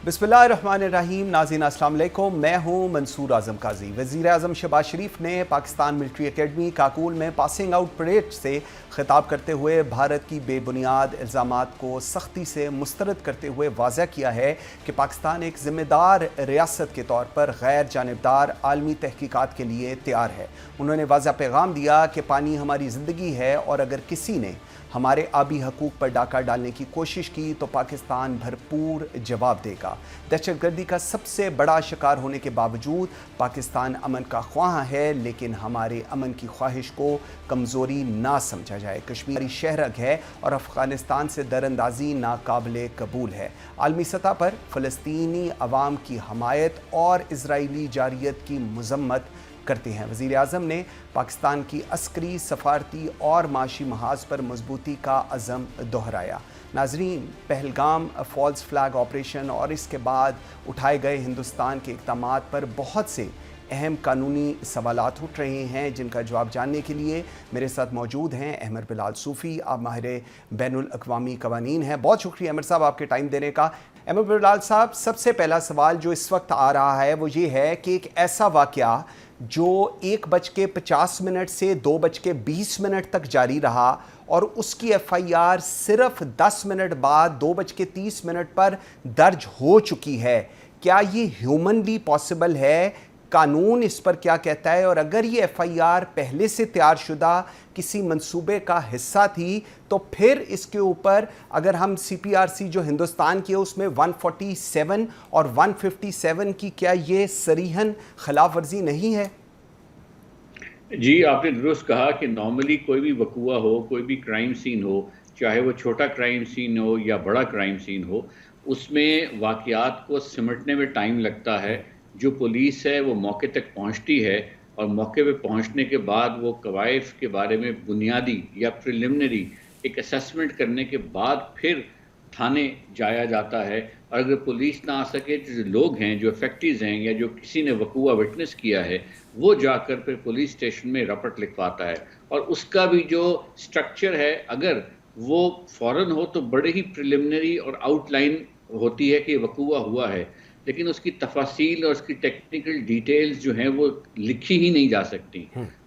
बिस्मिल्लाहिर्रहमानिर्रहीम। नाज़रीन अस्सलाम वालेकुम, मैं हूँ मंसूर आज़म काजी। वज़ीर आज़म शहबाज शरीफ ने पाकिस्तान मिलिट्री एकेडमी काकूल में पासिंग आउट परेड से खिताब करते हुए भारत की बेबुनियाद इल्ज़ामात को सख्ती से मुस्तरद करते हुए वाज़ह किया है कि पाकिस्तान एक ज़िम्मेदार रियासत के तौर पर गैर जानिबदार आलमी तहकीकात के लिए तैयार है। उन्होंने वाज़ह पैगाम दिया कि पानी हमारी ज़िंदगी है और अगर किसी ने हमारे आबी हकूक़ पर डाका डालने की कोशिश की तो पाकिस्तान भरपूर जवाब देगा। दहशतगर्दी का सबसे बड़ा शिकार होने के बावजूद पाकिस्तान अमन का ख्वाह है, लेकिन हमारे अमन की ख्वाहिश को कमज़ोरी ना समझा जाए। कश्मीरी शहरग है और अफ़गानिस्तान से दरअंदाजी नाकाबिले कबूल है। आलमी सतह पर फ़लस्तीनी अवाम की हमायत और इजरायली जारियत की मज़म्मत करते हैं। वज़ीर आज़म ने पाकिस्तान की अस्करी, सफारती और माशी महाज पर मजबूती का अज़म दोहराया। नाजरीन, पहलगाम फॉल्स फ्लैग ऑपरेशन और इसके बाद उठाए गए हिंदुस्तान के इक़दामात पर बहुत से अहम कानूनी सवालात उठ रहे हैं, जिनका जवाब जानने के लिए मेरे साथ मौजूद हैं अहमद बिलाल सूफ़ी। आप माहिर बैनुल अक़वामी क़वानीन हैं। बहुत शुक्रिया अहमद साहब आपके टाइम देने का। अहमद बिलाल साहब, सबसे पहला सवाल जो इस वक्त आ रहा है वो ये है कि एक ऐसा वाक़या जो 1:50 से 2:20 तक जारी रहा और उसकी FIR सिर्फ 10 मिनट बाद 2:30 पर दर्ज हो चुकी है, क्या ये ह्यूमनली पॉसिबल है? कानून इस पर क्या कहता है? और अगर ये FIR पहले से तैयार शुदा किसी मंसूबे का हिस्सा थी तो फिर इसके ऊपर अगर हम CPRC जो हिंदुस्तान की है उसमें 147 और 157 की, क्या ये सरीहन खिलाफ वर्जी नहीं है? जी, आपने दुरुस्त कहा कि नॉर्मली कोई भी वकूआ हो, कोई भी क्राइम सीन हो, चाहे वो छोटा क्राइम सीन हो या बड़ा क्राइम सीन हो, उसमें वाक़यात को सिमटने में टाइम लगता है। जो पुलिस है वो मौके तक पहुंचती है और मौके पे पहुंचने के बाद वो कवायद के बारे में बुनियादी या प्रिलिमिनरी एक असेसमेंट करने के बाद फिर थाने जाया जाता है। और अगर पुलिस ना आ सके तो जो लोग हैं, जो अफेक्टीज हैं या जो किसी ने वकूआ विटनेस किया है, वो जाकर फिर पुलिस स्टेशन में रपट लिखवाता है। और उसका भी जो स्ट्रक्चर है, अगर वो फ़ौरन हो तो बड़े ही प्रिलिमिनरी और आउटलाइन होती है कि वकूआ हुआ है, लेकिन उसकी तफासील और उसकी टेक्निकल डिटेल्स जो हैं वो लिखी ही नहीं जा सकती।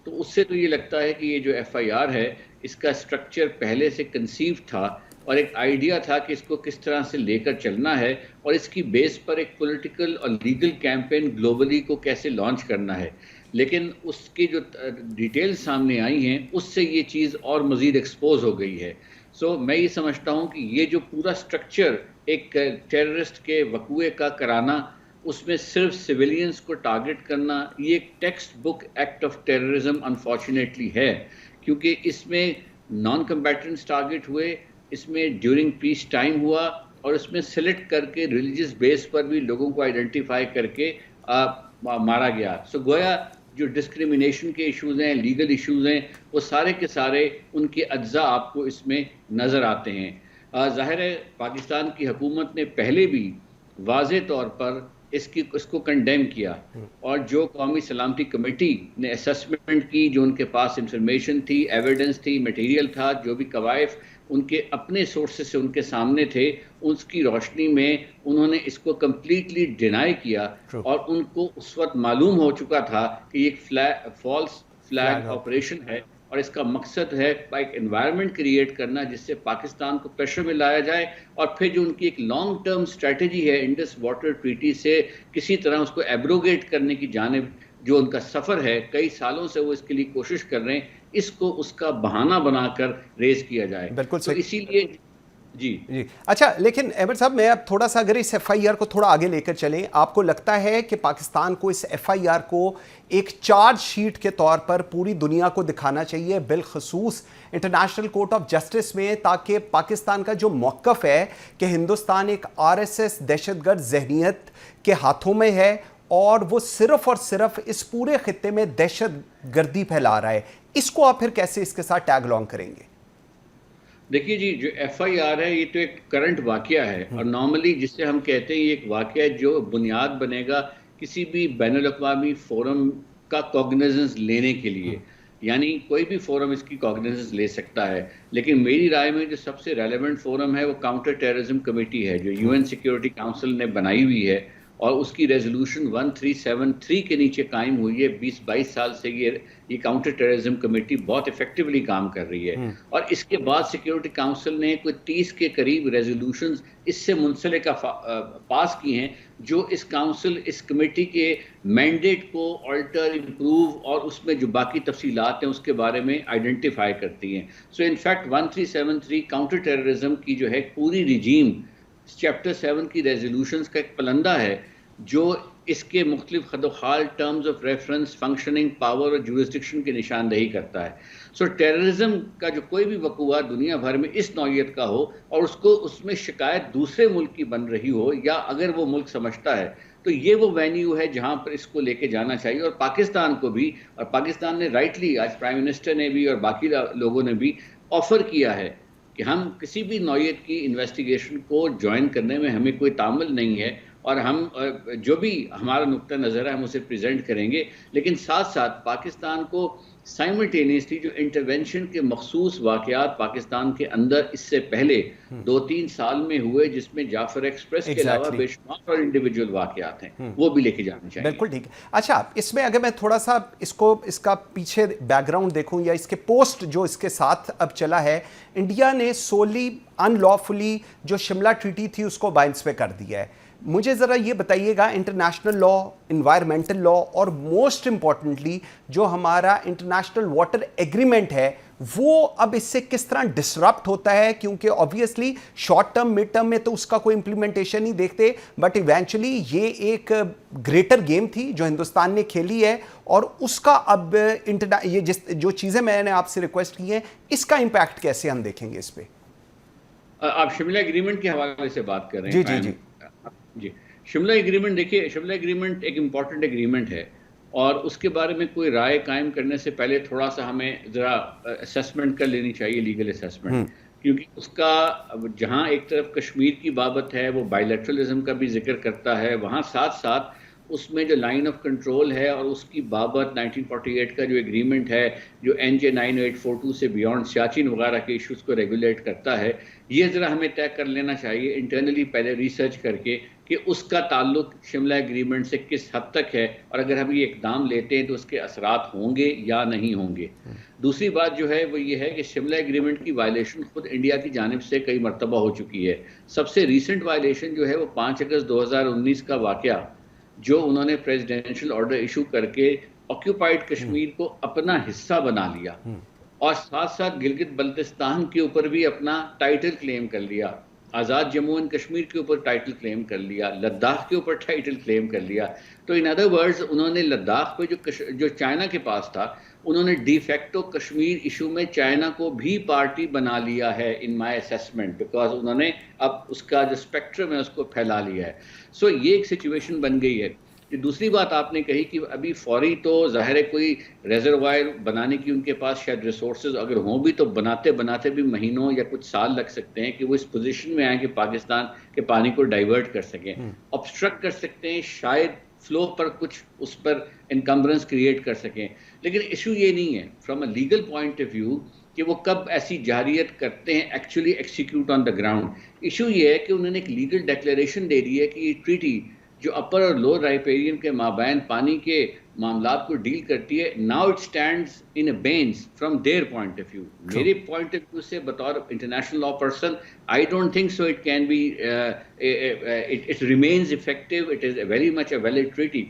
तो उससे तो ये लगता है कि ये जो FIR है इसका स्ट्रक्चर पहले से कंसीव था और एक आइडिया था कि इसको किस तरह से लेकर चलना है और इसकी बेस पर एक पॉलिटिकल और लीगल कैंपेन ग्लोबली को कैसे लॉन्च करना है। लेकिन उसकी जो डिटेल्स सामने आई हैं उससे ये चीज़ और मज़ीद एक्सपोज हो गई है। सो मैं ये समझता हूँ कि ये जो पूरा स्ट्रक्चर एक टेररिस्ट के वकूए का कराना, उसमें सिर्फ सिविलियंस को टारगेट करना, ये एक text book act of terrorism unfortunately है, क्योंकि इसमें नॉन कम्बैटेंट्स टारगेट हुए, इसमें ड्यूरिंग पीस टाइम हुआ और इसमें सेलेक्ट करके रिलीजियस बेस पर भी लोगों को आइडेंटिफाई करके मारा गया। सो गोया जो डिस्क्रिमिनेशन के इश्यूज़ हैं, लीगल इश्यूज़ हैं, वो सारे के सारे उनके अज्जा आपको इसमें नज़र आते हैं। ज़ाहिर है पाकिस्तान की हुकूमत ने पहले भी वाज़े तौर पर इसको कंडेम किया और जो कौमी सलामती कमेटी ने असेसमेंट की, जो उनके पास इंफॉर्मेशन थी, एविडेंस थी, मटेरियल था, जो भी कवायद उनके अपने सोर्सेस से उनके सामने थे, उसकी रोशनी में उन्होंने इसको कम्प्लीटली डिनाई किया। और उनको उस वक्त मालूम हो चुका था कि ये एक फॉल्स फ्लैग ऑपरेशन है और इसका मकसद है एक एनवायरनमेंट क्रिएट करना जिससे पाकिस्तान को प्रेशर में लाया जाए और फिर जो उनकी एक लॉन्ग टर्म स्ट्रेटजी है इंडस वाटर ट्रीटी से किसी तरह उसको एब्रोगेट करने की जानिब जो उनका सफ़र है, कई सालों से वो इसके लिए कोशिश कर रहे हैं, इसको उसका बहाना बनाकर रेज किया जाए। बिल्कुल तो इसीलिए जी जी। अच्छा, लेकिन अहमद साहब, मैं अब थोड़ा सा अगर इस FIR को थोड़ा आगे लेकर चलें, आपको लगता है कि पाकिस्तान को इस FIR को एक चार्ज शीट के तौर पर पूरी दुनिया को दिखाना चाहिए, बिलखसूस इंटरनेशनल कोर्ट ऑफ जस्टिस में, ताकि पाकिस्तान का जो मौक़िफ़ है कि हिंदुस्तान एक RSS दहशतगर्द जहनीत के हाथों में है और वो सिर्फ़ और सिर्फ इस पूरे खित्ते में दहशत गर्दी फैला रहा है, इसको आप फिर कैसे इसके साथ टैग अलॉन्ग करेंगे? देखिए जी, जो FIR है ये तो एक करंट वाकया है और नॉर्मली जिससे हम कहते हैं ये एक वाकया जो बुनियाद बनेगा किसी भी बैनुल अक़वामी फोरम का कॉग्निजेंस लेने के लिए। यानी कोई भी फोरम इसकी कॉग्निजेंस ले सकता है, लेकिन मेरी राय में जो सबसे रेलेवेंट फोरम है वो काउंटर टेररिज्म कमेटी है, जो यूएन सिक्योरिटी काउंसिल ने बनाई हुई है और उसकी रेजोल्यूशन 1373 के नीचे कायम हुई है। 20-22 साल से ये काउंटर टेररिज्म कमेटी बहुत इफेक्टिवली काम कर रही है और इसके बाद सिक्योरिटी काउंसिल ने कोई 30 के करीब रेजोल्यूशंस इससे मुंसलिका पास की हैं, जो इस काउंसिल, इस कमेटी के मैंडेट को ऑल्टर, इम्प्रूव और उसमें जो बाकी तफसीलात हैं उसके बारे में आइडेंटिफाई करती हैं। सो इनफैक्ट 1373 काउंटर टेररिज्म की जो है पूरी रिजीम चैप्टर 7 की रेजोल्यूशंस का एक पलंदा है जो इसके मुख्तलिफ खदोखाल, terms of reference, functioning, power और जुरिस्डिक्शन की निशानदेही करता है। सो टेररिज्म का जो कोई भी वकूआ दुनिया भर में इस नौइयत का हो और उसको उसमें शिकायत दूसरे मुल्क की बन रही हो, या अगर वो मुल्क समझता है, तो ये वो वेन्यू है जहां पर इसको लेके जाना चाहिए। और पाकिस्तान को भी, और पाकिस्तान ने राइटली, आज प्राइम मिनिस्टर ने भी और बाकी लोगों ने भी ऑफर किया है कि हम किसी भी नौइयत की इन्वेस्टिगेशन को ज्वाइन करने में हमें कोई तामुल नहीं है और हम जो भी हमारा नुक्ता नज़र है हम उसे प्रेजेंट करेंगे। लेकिन साथ साथ पाकिस्तान को साइमल्टेनियसली जो इंटरवेंशन के मखसूस वाक़यात पाकिस्तान के अंदर इससे पहले 2-3 साल में हुए, जिसमें जाफर एक्सप्रेस के अलावा बेशुमार और इंडिविजुअल वाक़यात हैं, वो भी लेके जाने चाहिए। बिल्कुल ठीक है। अच्छा, इसमें अगर मैं थोड़ा सा इसका पीछे बैकग्राउंड देखूं या इसके पोस्ट जो इसके साथ अब चला है, इंडिया ने सोली अनलॉफुली जो शिमला ट्रीटी थी उसको बाइंस पे कर दिया है। मुझे ज़रा ये बताइएगा, इंटरनेशनल लॉ, इन्वायरमेंटल लॉ और मोस्ट इम्पॉर्टेंटली जो हमारा इंटरनेशनल वाटर एग्रीमेंट है, वो अब इससे किस तरह डिसरप्ट होता है? क्योंकि obviously short term, mid term में तो उसका कोई इंप्लीमेंटेशन नहीं देखते, बट इवेंचुअली ये एक ग्रेटर गेम थी जो हिंदुस्तान ने खेली है और उसका अब ये जो चीज़ें मैंने आपसे रिक्वेस्ट की हैं, इसका इम्पैक्ट कैसे हम देखेंगे इस पर? आप शिमला एग्रीमेंट के हवाले से बात कर रहे हैं? जी जी जी जी, शिमला एग्रीमेंट देखिए, शिमला एग्रीमेंट एक इम्पॉर्टेंट एग्रीमेंट है और उसके बारे में कोई राय कायम करने से पहले थोड़ा सा हमें ज़रा असेसमेंट कर लेनी चाहिए, लीगल असेसमेंट, क्योंकि उसका जहां एक तरफ कश्मीर की बाबत है वो बायलैटरलिज्म का भी जिक्र करता है, वहां साथ साथ उसमें जो लाइन ऑफ कंट्रोल है और उसकी बाबत 1948 का जो एग्रीमेंट है, जो NJ 9842 से बियॉन्ड सियाचिन वगैरह के इश्यूज़ को रेगुलेट करता है, ये ज़रा हमें तय कर लेना चाहिए इंटरनली पहले रिसर्च करके कि उसका ताल्लुक शिमला एग्रीमेंट से किस हद तक है और अगर हम ये इकदाम लेते हैं तो उसके असरात होंगे या नहीं होंगे। दूसरी बात जो है वो ये है कि शिमला एग्रीमेंट की वायलेशन खुद इंडिया की जानिब से कई मरतबा हो चुकी है। सबसे रीसेंट वायलेशन जो है वो 5 अगस्त 2019 का वाक़या, जो उन्होंने प्रेसिडेंशियल ऑर्डर इशू करके ऑक्यूपाइड कश्मीर को अपना हिस्सा बना लिया और साथ साथ गिलगित बल्तिस्तान के ऊपर भी अपना टाइटल क्लेम कर लिया, आज़ाद जम्मू एंड कश्मीर के ऊपर टाइटल क्लेम कर लिया, लद्दाख के ऊपर टाइटल क्लेम कर लिया। तो इन अदर वर्ड्स उन्होंने लद्दाख पे जो चाइना के पास था, उन्होंने डिफेक्टो कश्मीर इशू में चाइना को भी पार्टी बना लिया है इन माय असेसमेंट, बिकॉज उन्होंने अब उसका जो स्पेक्ट्रम है उसको फैला लिया है। सो ये एक सिचुएशन बन गई है। दूसरी बात आपने कही कि अभी फौरी तो ज़ाहिर है कोई रेजरवायर बनाने की उनके पास शायद रिसोर्सेज अगर हों भी, तो बनाते बनाते भी महीनों या कुछ साल लग सकते हैं कि वो इस पोजीशन में आए कि पाकिस्तान के पानी को डाइवर्ट कर सकें, ऑब्स्ट्रक्ट कर सकते हैं, शायद फ्लो पर कुछ उस पर इनकम्बरेंस क्रिएट कर सकें। लेकिन इशू ये नहीं है from a legal point of view कि वो कब ऐसी जारियत करते हैं actually execute on the ground. Issue ये है कि उन्होंने एक लीगल डिक्लेरेशन दे दी है कि ये ट्रीटी जो अपर और लोअर राइपेरियन के माबैन पानी के मामलात को डील करती है, now it stands in abeyance from their point of view. मेरे पॉइंट ऑफ व्यू से बतौर international law person I don't think so it can be, it remains effective, it is very much a valid treaty.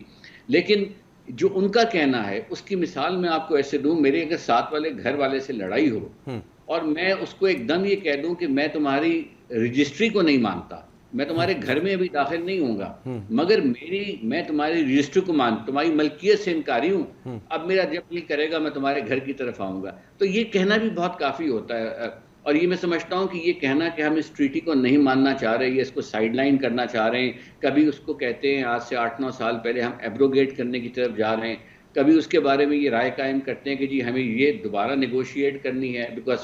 लेकिन जो उनका कहना है उसकी मिसाल मैं आपको ऐसे दूं, मेरे अगर साथ वाले घर वाले से लड़ाई हो और मैं उसको एकदम ये कह दूं कि मैं तुम्हारी रजिस्ट्री को नहीं मानता, मैं तुम्हारे घर में अभी दाखिल नहीं होऊंगा, मगर मैं तुम्हारी रजिस्ट्री को तुम्हारी मलकियत से इनकारी हूं, अब मेरा जब दिल करेगा मैं तुम्हारे घर की तरफ आऊंगा। तो ये कहना भी बहुत काफी होता है और ये मैं समझता हूं कि ये कहना कि हम इस ट्रीटी को नहीं मानना चाह रहे, ये इसको साइडलाइन करना चाह रहे हैं, कभी उसको कहते हैं आज से 8-9 साल पहले हम एब्रोगेट करने की तरफ जा रहे हैं, कभी उसके बारे में ये राय कायम करते हैं कि जी हमें ये दोबारा नेगोशिएट करनी है बिकॉज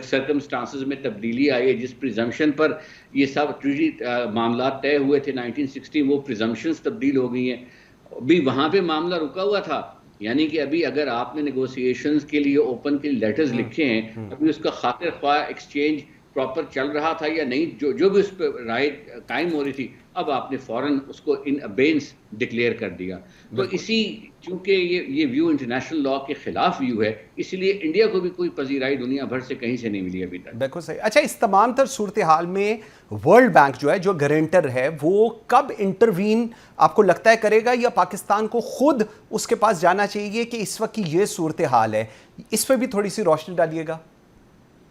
सर्कमस्टांसेस में तब्दीली आई है, जिस प्रिजम्पशन पर ये सब ट्रीटी मामला तय हुए थे 1960, वो प्रिजम्पशंस तब्दील हो गई हैं। अभी वहाँ पे मामला रुका हुआ था यानी कि अभी अगर आपने नेगोशिएशंस के लिए ओपन के लेटर्स लिखे हैं, अभी उसका खातिर ख्वाह एक्सचेंज प्रॉपर चल रहा था या नहीं, जो भी उस पर राय कायम हो रही थी, अब आपने फौरन उसको इन अबेंस डिक्लेयर कर दिया। तो इसी चूंकि ये व्यू इंटरनेशनल लॉ के खिलाफ व्यू है, इसलिए इंडिया को भी कोई पजीराई दुनिया भर से कहीं से नहीं मिली अभी तक। बिल्कुल सही। अच्छा, इस तमाम तर सूरत हाल में वर्ल्ड बैंक जो है, जो गारंटर है, वो कब इंटरवीन आपको लगता है करेगा, या पाकिस्तान को खुद उसके पास जाना चाहिए कि इस वक्त की ये सूरत हाल है? इस पर भी थोड़ी सी रोशनी डालिएगा।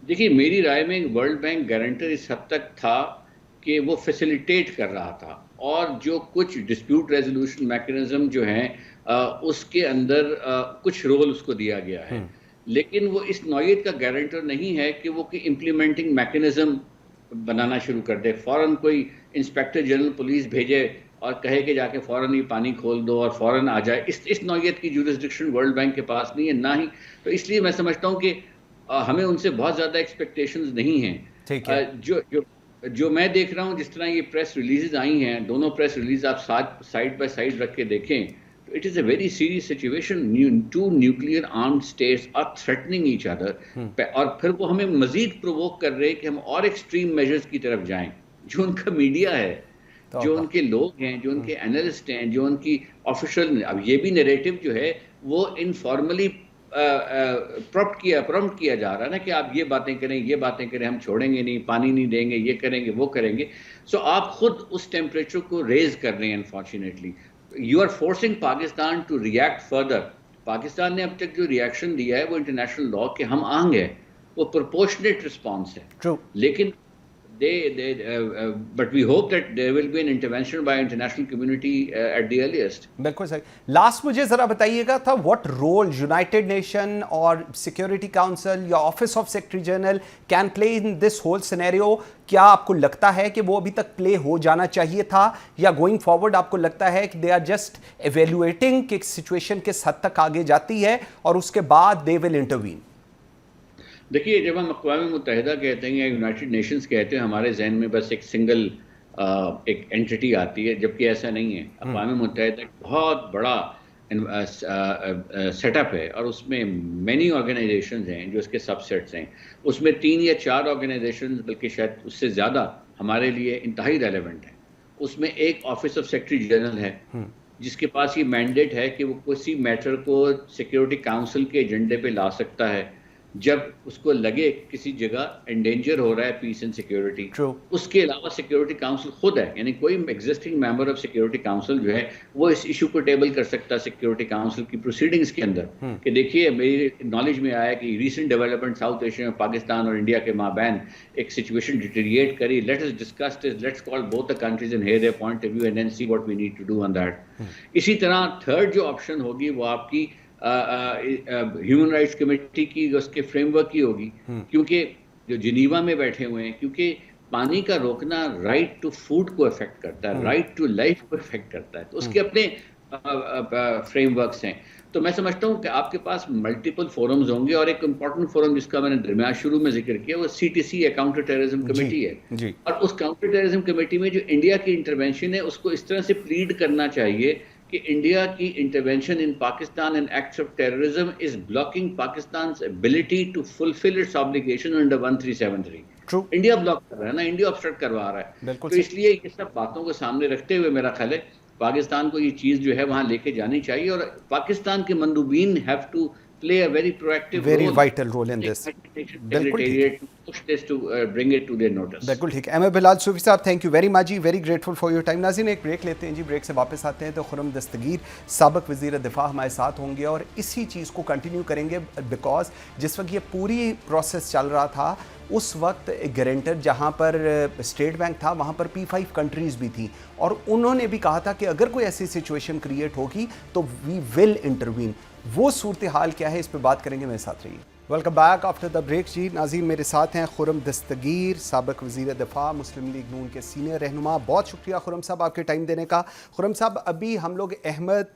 देखिए, मेरी राय में वर्ल्ड बैंक गारंटर इस हद तक था कि वो फैसिलिटेट कर रहा था, और जो कुछ डिस्प्यूट रेजोल्यूशन मैकेनिज्म जो हैं उसके अंदर कुछ रोल उसको दिया गया है, लेकिन वो इस नौयत का गारंटर नहीं है कि वो इम्प्लीमेंटिंग मैकेनिज्म बनाना शुरू कर दे। फौरन कोई इंस्पेक्टर जनरल पुलिस भेजे और कहे कि जाके फौरन ही पानी खोल दो और फौरन आ जाए, इस नौयत की जुरिस्डिक्शन वर्ल्ड बैंक के पास नहीं है, ना ही। तो इसलिए मैं समझता हूँ कि हमें उनसे बहुत ज़्यादा एक्सपेक्टेशंस नहीं हैं। ठीक है। जो मैं देख रहा हूँ, जिस तरह ये प्रेस रिलीजेज आई हैं, दोनों प्रेस रिलीज आप साइड बाय साइड रख के देखें, तो it is a very serious situation. Two nuclear armed states are threatening each other, और फिर वो हमें मजीद प्रोवोक कर रहे हैं कि हम और एक्सट्रीम मेजर्स की तरफ जाएं। जो उनका मीडिया है, जो उनके लोग हैं, जो उनके एनालिस्ट हैं, जो उनकी ऑफिशियल, अब ये भी नैरेटिव जो है वो इनफॉर्मली प्रॉम्प्ट किया जा रहा है ना, कि आप ये बातें करें, हम छोड़ेंगे नहीं, पानी नहीं देंगे, ये करेंगे, वो करेंगे। सो आप खुद उस टेम्परेचर को रेज कर रहे हैं। Unfortunately you are forcing Pakistan to react further. Pakistan ने अब तक जो रिएक्शन दिया है वो इंटरनेशनल लॉ के हम आंग है, वो प्रोपोर्शनेट रिस्पॉन्स है। True. लेकिन but we hope that there will be an intervention by international community at the earliest. बिल्कुल सही। लास्ट मुझे जरा बताइएगा था, व्हाट रोल यूनाइटेड नेशन और सिक्योरिटी काउंसिल या office of secretary general can play in this whole scenario? क्या आपको लगता है कि वो अभी तक प्ले हो जाना चाहिए था, या गोइंग फॉरवर्ड आपको लगता है कि दे आर जस्ट एवेल्युएटिंग कि सिचुएशन किस हद तक आगे जाती है और उसके बाद दे विल इंटरवीन? देखिए, जब हम अक़वाम मुत्तहिदा कहते हैं या यूनाइटेड नेशंस कहते हैं, हमारे जहन में बस एक सिंगल एक एंटिटी आती है, जबकि ऐसा नहीं है। अक़वाम मुत्तहिदा एक बहुत बड़ा सेटअप है, और उसमें मैनी ऑर्गेनाइजेशंस हैं जो इसके सबसेट्स हैं। उसमें 3 या 4 ऑर्गेनाइजेशंस, बल्कि शायद उससे ज़्यादा, हमारे लिए इंतहाई रेलेवेंट है। उसमें एक ऑफिस ऑफ सेक्रेटरी जनरल है, जिसके पास ये मैंडेट है कि वो किसी मैटर को सिक्योरिटी काउंसिल के एजेंडे पे ला सकता है जब उसको लगे किसी जगह एंडेंजर हो रहा है पीस एंड सिक्योरिटी। उसके अलावा सिक्योरिटी काउंसिल खुद है, यानी कोई existing member of security council जो है वो इस इशू को टेबल कर सकता है सिक्योरिटी काउंसिल की प्रोसीडिंग्स के अंदर, कि देखिए, मेरी नॉलेज में आया कि रीसेंट डेवलपमेंट साउथ एशिया में पाकिस्तान और इंडिया के माबैन एक सिचुएशन डिटेरिएट करी, let us discuss this, let's call both the countries and hear their point of view and then see what we need to do on that. इसी तरह third जो option होगी वो आपकी ह्यूमन राइट्स कमेटी की, उसके framework की होगी, क्योंकि जो जिनीवा में बैठे हुए हैं, क्योंकि पानी का रोकना राइट टू फूड को इफेक्ट करता है, राइट टू लाइफ को इफेक्ट करता है, तो उसके अपने फ्रेमवर्क्स हैं। तो मैं समझता हूँ कि आपके पास मल्टीपल फोरम्स होंगे, और एक इम्पॉर्टेंट फोरम जिसका मैंने दरमियान शुरू में जिक्र किया वो CTC है, काउंटर टेररिज्म कमेटी है। और उस काउंटर टेररिज्म कमेटी में जो इंडिया की इंटरवेंशन है, उसको इस तरह से प्लीड करना चाहिए कि इंडिया की intervention in Pakistan and acts of terrorism is blocking Pakistan's ability to fulfill its obligation under 1373. True. India block कर रहा है ना, इंडिया ऑब्स्ट्रक्ट करवा रहा है। तो इसलिए ये सब बातों को सामने रखते हुए मेरा ख्याल है पाकिस्तान को ये चीज जो है वहां लेके जानी चाहिए, और पाकिस्तान के मंदूबीन have to play a very proactive very role, vital role in this. बिल्कुल push this to bring it to their notice. बिल्कुल ठीक है। एम बिलाल सूफी साहब, thank you very much ji, very grateful for your time. नाज़रीन, एक ब्रेक लेते हैं जी, break से वापस आते हैं तो खुर्रम दस्तगीर साबिक वज़ीर दिफा हमारे साथ होंगे और इसी चीज़ को कंटिन्यू करेंगे, बिकॉज जिस वक्त ये पूरी प्रोसेस चल रहा था उस वक्त गारंटर जहाँ पर स्टेट बैंक था वहाँ पर P5 कंट्रीज़ भी थी, और उन्होंने भी कहा था कि अगर कोई ऐसी सिचुएशन क्रिएट होगी तो वी विल इंटरवीन। वो सूरत हाल क्या है, इस पर बात करेंगे, मेरे साथ रहिए। Welcome back after the break. जी नाज़रीन, मेरे साथ हैं खुरम दस्तगीर, साबिक़ वज़ीर दिफ़ा, मुस्लिम लीग नून के सीनियर रहनुमा। बहुत शुक्रिया खुरम साहब आपके टाइम देने का। खुरम साहब, अभी हम लोग अहमद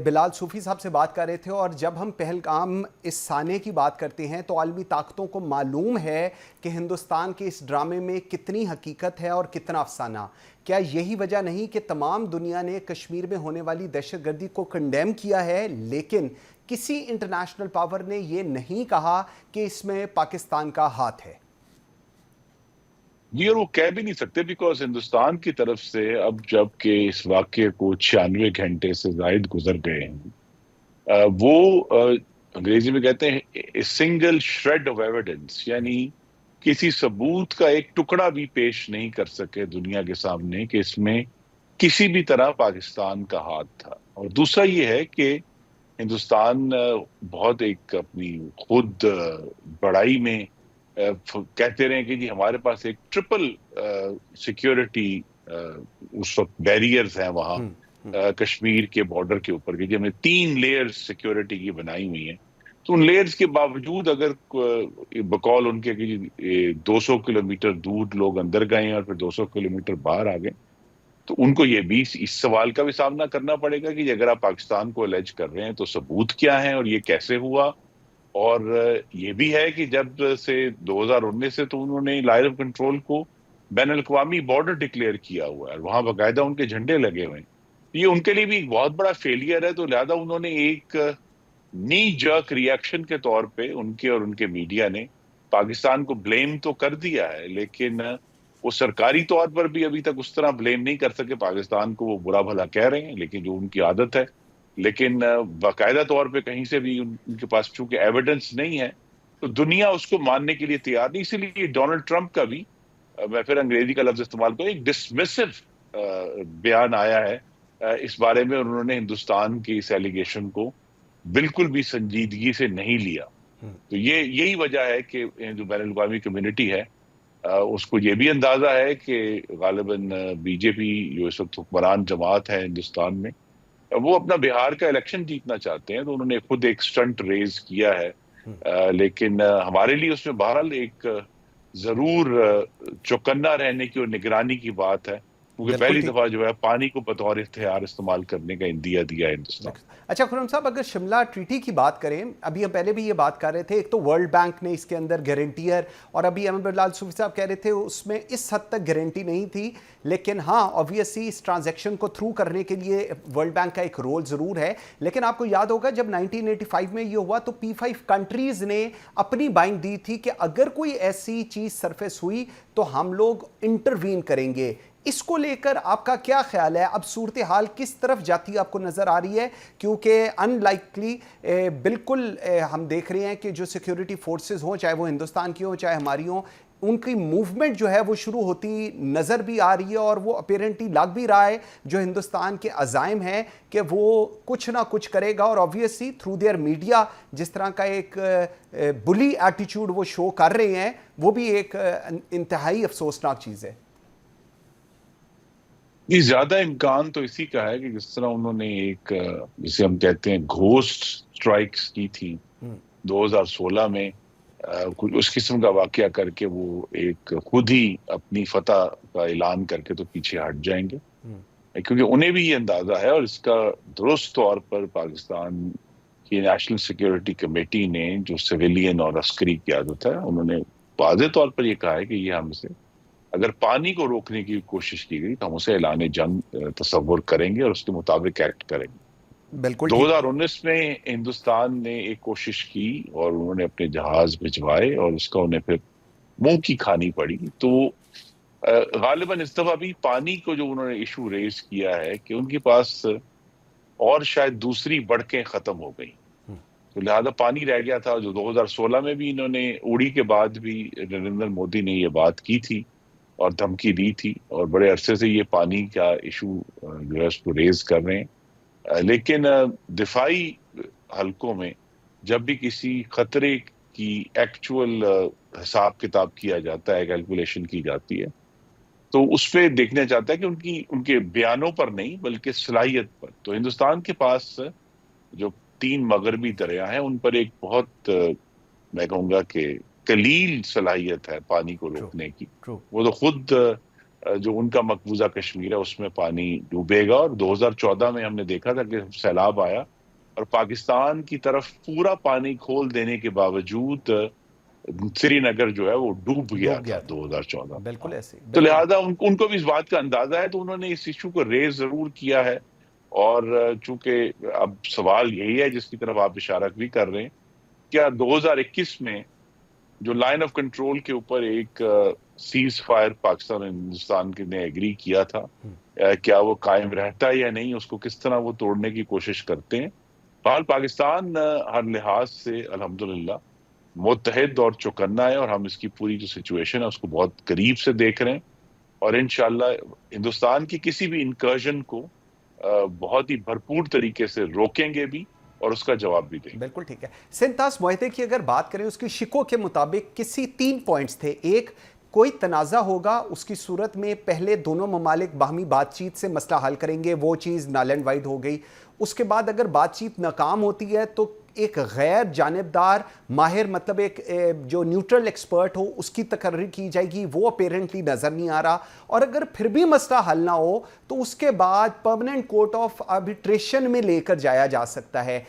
बिलाल सूफ़ी साहब से बात कर रहे थे, और जब हम पहलगाम इस साने की बात करते हैं तो आलमी ताकतों को मालूम है कि हिंदुस्तान के इस ड्रामे में कितनी हकीकत है और कितना अफसाना। क्या यही वजह नहीं कि तमाम दुनिया ने कश्मीर में होने वाली दहशतगर्दी को कंडेम किया है, लेकिन किसी इंटरनेशनल पावर ने यह नहीं कहा कि इसमें पाकिस्तान का हाथ है? जी, और वो कह भी नहीं सकते, बिकॉज हिंदुस्तान की तरफ से अब जब के इस वाक्य को 96 घंटे से जायद गुजर गए हैं, वो अंग्रेजी में कहते हैं सिंगल श्रेड ऑफ एविडेंस, यानी किसी सबूत का एक टुकड़ा भी पेश नहीं कर सके दुनिया के सामने कि इसमें किसी भी तरह पाकिस्तान का हाथ था। और दूसरा ये है कि हिंदुस्तान बहुत एक अपनी खुद बड़ाई में कहते रहे कि जी हमारे पास एक ट्रिपल सिक्योरिटी उस वक्त बैरियर्स हैं वहाँ कश्मीर के बॉर्डर के ऊपर के, जी हमने 3 लेयर्स सिक्योरिटी की बनाई हुई हैं। तो उन लेयर्स के बावजूद अगर बकौल उनके कि 200 किलोमीटर दूर लोग अंदर गए और फिर 200 किलोमीटर बाहर आ गए, तो उनको ये भी इस सवाल का भी सामना करना पड़ेगा कि अगर आप पाकिस्तान को अलेज कर रहे हैं तो सबूत क्या है और ये कैसे हुआ। और ये भी है कि जब से 2019 से तो उन्होंने लाइन ऑफ कंट्रोल को बैनुल-अक़वामी बॉर्डर डिक्लेयर किया हुआ है, वहां बाकायदा उनके झंडे लगे हुए हैं। ये उनके लिए भी एक बहुत बड़ा फेलियर है। तो लिहाजा उन्होंने एक नी जर्क रिएक्शन के तौर पे उनके और उनके मीडिया ने पाकिस्तान को ब्लेम तो कर दिया है, लेकिन वो सरकारी तौर पर भी अभी तक उस तरह ब्लेम नहीं कर सके पाकिस्तान को। वो बुरा भला कह रहे हैं, लेकिन जो उनकी आदत है, लेकिन बाकायदा तौर पे कहीं से भी उनके पास चूंकि एविडेंस नहीं है तो दुनिया उसको मानने के लिए तैयार नहीं। इसीलिए डोनाल्ड ट्रंप का भी, मैं फिर अंग्रेजी का लफ्ज इस्तेमाल करूं, एक डिसमिसिव बयान आया है इस बारे में। उन्होंने हिंदुस्तान की इस एलिगेशन को बिल्कुल भी संजीदगी से नहीं लिया। तो ये यही वजह है कि जो बैनुल-अक़वामी कम्युनिटी है उसको ये भी अंदाजा है कि गालिबन बीजेपी जो इस वक्त हुक्मरान जमात है हिंदुस्तान में, वो अपना बिहार का इलेक्शन जीतना चाहते हैं। तो उन्होंने खुद एक स्टंट रेज किया है, लेकिन हमारे लिए उसमें बहरहाल एक जरूर चौकन्ना रहने की और निगरानी की बात है, क्योंकि पहली दफा जो है पानी को बतौर इख्तियार इस्तेमाल करने का इंदिया दिया है हिंदुस्तान। अच्छा खुरम साहब, अगर शिमला ट्रीटी की बात करें, अभी हम पहले भी ये बात कर रहे थे, एक तो वर्ल्ड बैंक ने इसके अंदर गारंटियर, और अभी अहमद बिलाल सूफ़ी साहब कह रहे थे उसमें इस हद तक गारंटी नहीं थी, लेकिन हाँ ऑब्वियसली इस ट्रांजैक्शन को थ्रू करने के लिए वर्ल्ड बैंक का एक रोल ज़रूर है। लेकिन आपको याद होगा जब 1985 में ये हुआ तो P5 कंट्रीज़ ने अपनी बाइंग दी थी कि अगर कोई ऐसी चीज़ सरफेस हुई तो हम लोग इंटरवीन करेंगे। इसको लेकर आपका क्या ख्याल है? अब सूरत हाल किस तरफ जाती आपको नज़र आ रही है? क्योंकि अनलाइकली बिल्कुल हम देख रहे हैं कि जो सिक्योरिटी फोर्सेस हों, चाहे वो हिंदुस्तान की हों चाहे हमारी हों, उनकी मूवमेंट जो है वो शुरू होती नज़र भी आ रही है, और वो अपेरेंटली लग भी रहा है जो हिंदुस्तान के अज़ाइम हैं कि वो कुछ ना कुछ करेगा। और ऑब्वियसली थ्रू देयर मीडिया जिस तरह का एक बुली एटीट्यूड वो शो कर रहे हैं, वो भी एक इंतहाई अफसोसनाक चीज़ है। ये ज्यादा इम्कान तो इसी का है कि जिस तरह उन्होंने एक जिसे हम कहते हैं घोस्ट स्ट्राइक्स की थी 2016 में, कुछ उस किस्म का वाकया करके वो एक खुद ही अपनी फतह का ऐलान करके तो पीछे हट जाएंगे, क्योंकि उन्हें भी ये अंदाजा है। और इसका दुरुस्त तौर पर पाकिस्तान की नेशनल सिक्योरिटी कमेटी ने, जो सिविलियन और अस्करी क़यादत है, उन्होंने वाज़ेह तौर पर यह कहा है कि ये हमसे अगर पानी को रोकने की कोशिश की गई तो हम उसे ऐलान जंग तस्वुर करेंगे और उसके मुताबिक एक्ट करेंगे। बिल्कुल 2019 में हिंदुस्तान ने एक कोशिश की और उन्होंने अपने जहाज भिजवाए और उसका उन्हें फिर मुंह की खानी पड़ी। तो गालिबन इस दफा भी पानी को जो उन्होंने इशू रेज किया है कि उनके पास और शायद दूसरी बढ़कें खत्म हो गई, तो लिहाजा पानी रह गया था। जो 2016 में भी इन्होंने उड़ी के बाद भी नरेंद्र मोदी ने ये बात की थी और धमकी दी थी, और बड़े अरसे से ये पानी का इशू जो है उसको रेज कर रहे हैं। लेकिन दिफाई हलकों में जब भी किसी खतरे की एक्चुअल हिसाब किताब किया जाता है, कैलकुलेशन की जाती है, तो उस पर देखना चाहता है कि उनके बयानों पर नहीं बल्कि सलाहियत पर। तो हिंदुस्तान के पास जो 3 मगरबी दरिया हैं उन पर एक बहुत मैं कहूँगा कि कलील सलाहियत है पानी को रोकने की। वो तो खुद जो उनका मकबूजा कश्मीर है उसमें पानी डूबेगा, और 2014 में हमने देखा था कि सैलाब आया और पाकिस्तान की तरफ पूरा पानी खोल देने के बावजूद श्रीनगर जो है वो डूब गया था 2014। बिल्कुल ऐसे। तो लिहाजा उनको भी इस बात का अंदाजा है, तो उन्होंने इस इशू को रेज जरूर किया है। और चूंकि अब सवाल यही है जिसकी तरफ आप इशारा भी कर रहे हैं, क्या 2021 में जो लाइन ऑफ कंट्रोल के ऊपर एक सीज फायर पाकिस्तान और हिंदुस्तान के ने एग्री किया था, क्या वो कायम रहता है या नहीं, उसको किस तरह वो तोड़ने की कोशिश करते हैं। हाल पाकिस्तान हर लिहाज से अल्हम्दुलिल्लाह मुत्तहिद और चौकन्ना है, और हम इसकी पूरी जो सिचुएशन है उसको बहुत करीब से देख रहे हैं, और इंशाल्लाह हिंदुस्तान की किसी भी इंकर्जन को बहुत ही भरपूर तरीके से रोकेंगे भी और उसका जवाब भी देंगे। बिल्कुल ठीक है। सिंतास मुआहदे की अगर बात करें, उसकी शिकों के मुताबिक किसी 3 पॉइंट्स थे। एक, कोई तनाज़ा होगा, उसकी सूरत में पहले दोनों ममालिक बाहमी बातचीत से मसला हल करेंगे, वो चीज़ नल एंड वाइड हो गई। उसके बाद अगर बातचीत नाकाम होती है तो एक गैर जानिबदार माहिर, मतलब एक जो न्यूट्रल एक्सपर्ट हो, उसकी तकर्री की जाएगी, वो अपेरेंटली नज़र नहीं आ रहा। और अगर फिर भी मसला हल ना हो तो उसके बाद परमानेंट कोर्ट ऑफ आर्बिट्रेशन में लेकर जाया जा सकता है।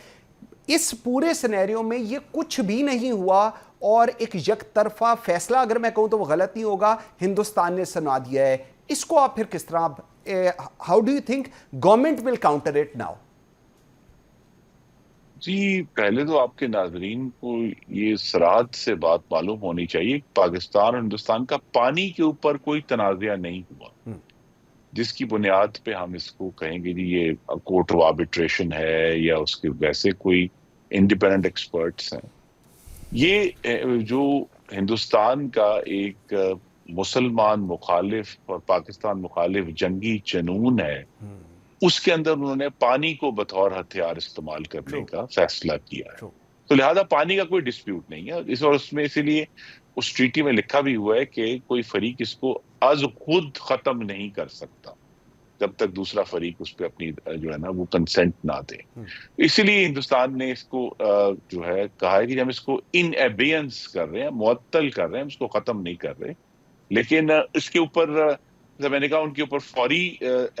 इस पूरे सिनेरियो में ये कुछ भी नहीं हुआ और एक यकतरफा फैसला, अगर मैं कहूं तो वो गलत नहीं होगा, हिंदुस्तान ने सुना दिया है। इसको आप फिर किस तरह, how do you think government will counter it now? जी, पहले तो आपके नाजरीन को ये सराहत से बात मालूम होनी चाहिए, पाकिस्तान और हिंदुस्तान का पानी के ऊपर कोई तनाज़ा नहीं हुआ जिसकी बुनियाद पे हम इसको कहेंगे जी ये कोर्ट ऑफ आर्बिट्रेशन है या उसके वैसे कोई इंडिपेंडेंट एक्सपर्ट्स हैं। ये जो हिंदुस्तान का एक मुसलमान मुखालिफ और पाकिस्तान मुखालिफ जंगी जुनून है, उसके अंदर उन्होंने पानी को बतौर हथियार इस्तेमाल करने का फैसला किया है। तो लिहाजा पानी का कोई डिस्प्यूट नहीं है इस, और उसमें इसीलिए उस ट्रीटी में लिखा भी हुआ है कि कोई फरीक इसको अज खुद खत्म नहीं कर सकता जब तक दूसरा फरीक उस पर अपनी जो है ना वो कंसेंट ना दे। इसीलिए हिंदुस्तान ने इसको जो है कहा है कि हम इसको इन एबेयंस कर रहे हैं, मुअत्तल कर रहे हैं, इसको खत्म नहीं कर रहे। लेकिन इसके ऊपर मैंने कहा उनके ऊपर फौरी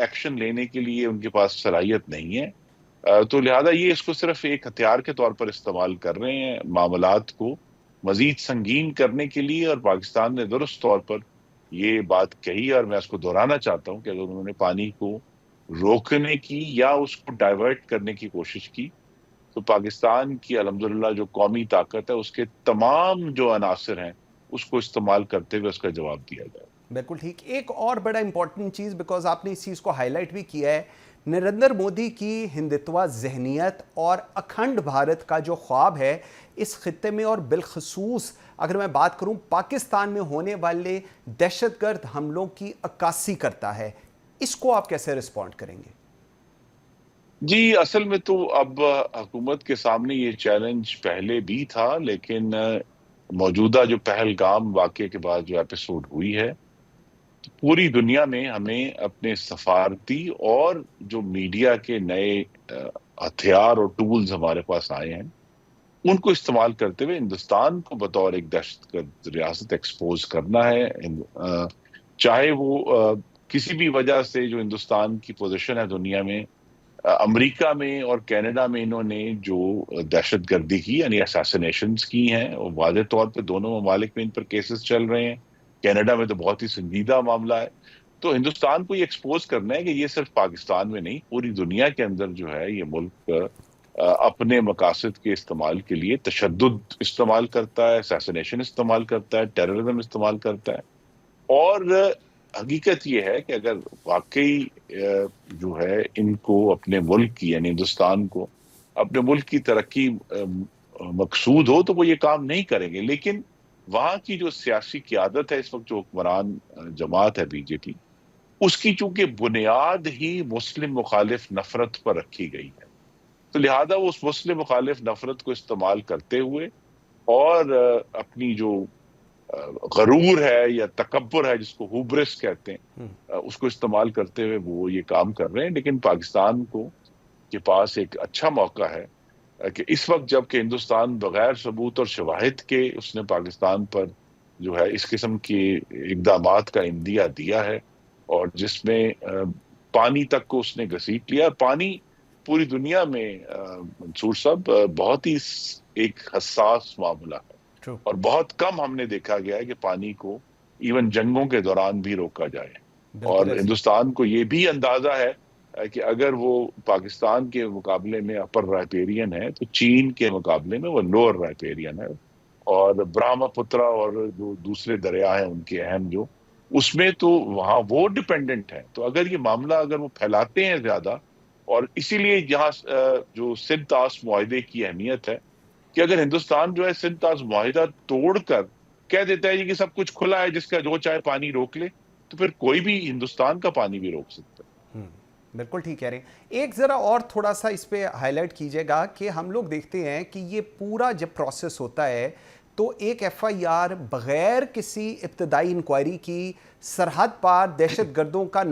एक्शन लेने के लिए उनके पास सलाहियत नहीं है। तो लिहाजा ये इसको सिर्फ एक हथियार के तौर पर इस्तेमाल कर रहे हैं मामलात को मजीद संगीन करने के लिए। और पाकिस्तान ने दुरुस्त तौर पर ये बात कही, और मैं उसको दोहराना चाहता हूँ कि अगर उन्होंने पानी को रोकने की या उसको डाइवर्ट करने की कोशिश की तो पाकिस्तान की अल्हम्दुलिल्लाह जो कौमी ताकत है उसके तमाम जो अनासर हैं उसको इस्तेमाल करते हुए उसका जवाब दिया जाए। बिल्कुल ठीक। एक और बड़ा इंपॉर्टेंट चीज़, बिकॉज आपने इस चीज़ को हाईलाइट भी किया है, नरेंद्र मोदी की हिंदुत्वा जहनीत और अखंड भारत का जो ख्वाब है इस खित्ते में, और बिलखसूस अगर मैं बात करूं पाकिस्तान में होने वाले दहशतगर्द हमलों की अक्कासी करता है। इसको आप कैसे रिस्पॉन्ड करेंगे? जी, असल में तो अब हुकूमत के सामने ये चैलेंज पहले भी था, लेकिन मौजूदा जो पहलगाम वाक़े के बाद जो एपिसोड हुई है, तो पूरी दुनिया में हमें अपने सफारती और जो मीडिया के नए हथियार और टूल्स हमारे पास आए हैं उनको इस्तेमाल करते हुए हिंदुस्तान को बतौर एक दहशतगर्द रियासत एक्सपोज करना है। चाहे वो किसी भी वजह से जो हिंदुस्तान की पोजीशन है दुनिया में, अमेरिका में और कनाडा में इन्होंने जो दहशतगर्दी की यानी असैसिनेशंस की हैं, और वाज़ेह तौर पे दोनों ममालिक में इन पर केसेस चल रहे हैं। कनाडा में तो बहुत ही संजीदा मामला है। तो हिंदुस्तान को ये एक्सपोज करना है कि ये सिर्फ पाकिस्तान में नहीं पूरी दुनिया के अंदर जो है ये मुल्क अपने मकासद के इस्तेमाल के लिए तशद्दुद इस्तेमाल करता है, असैसिनेशन इस्तेमाल करता है, टेररिज्म इस्तेमाल करता है। और हकीकत ये है कि अगर वाकई जो है इनको अपने मुल्क की यानी हिंदुस्तान को अपने मुल्क की तरक्की मकसूद हो तो वो ये काम नहीं करेंगे। लेकिन वहाँ की जो सियासी क़यादत है इस वक्त, जो हुक्मरान जमात है बीजेपी, उसकी चूंकि बुनियाद ही मुस्लिम मुखालिफ नफरत पर रखी गई है, तो लिहाजा वो उस मुस्लिम मुखालिफ नफरत को इस्तेमाल करते हुए और अपनी जो गरूर है या तकब्बुर है जिसको हुब्रिस कहते हैं उसको इस्तेमाल करते हुए वो ये काम कर रहे हैं। लेकिन पाकिस्तान को के पास एक अच्छा मौका है कि इस वक्त जबकि हिंदुस्तान बगैर सबूत और शवाहिद के उसने पाकिस्तान पर जो है इस किस्म के इकदामात का इंदिया दिया है, और जिसमें पानी तक को उसने घसीट लिया। पानी पूरी दुनिया में मंसूर साहब बहुत ही एक हसास मामला है, True. और बहुत कम हमने देखा गया है कि पानी को इवन जंगों के दौरान भी रोका जाए। और हिंदुस्तान को ये भी अंदाजा है कि अगर वो पाकिस्तान के मुकाबले में अपर राइपेरियन है तो चीन के मुकाबले में वो लोअर राइपेरियन है, और ब्रह्मपुत्र और जो दूसरे दरिया हैं उनके अहम जो उसमें तो वहां वो डिपेंडेंट है। तो अगर ये मामला अगर वो फैलाते हैं ज्यादा, और इसीलिए यहाँ जो सिंध तास मुआहदे की अहमियत है कि अगर हिंदुस्तान जो है सिंध तास मुआहदा तोड़कर कह देता है कि सब कुछ खुला है, जिसका जो चाहे पानी रोक ले, तो फिर कोई भी हिंदुस्तान का पानी भी रोक सकता है। बिल्कुल ठीक कह रहे हैं। एक ज़रा और थोड़ा सा इस पे हाईलाइट कीजिएगा कि हम लोग देखते हैं कि ये पूरा जब प्रोसेस होता है तो एक एफआईआर बग़ैर किसी इब्तदाई इंक्वायरी की सरहद पार दहशतगर्दों का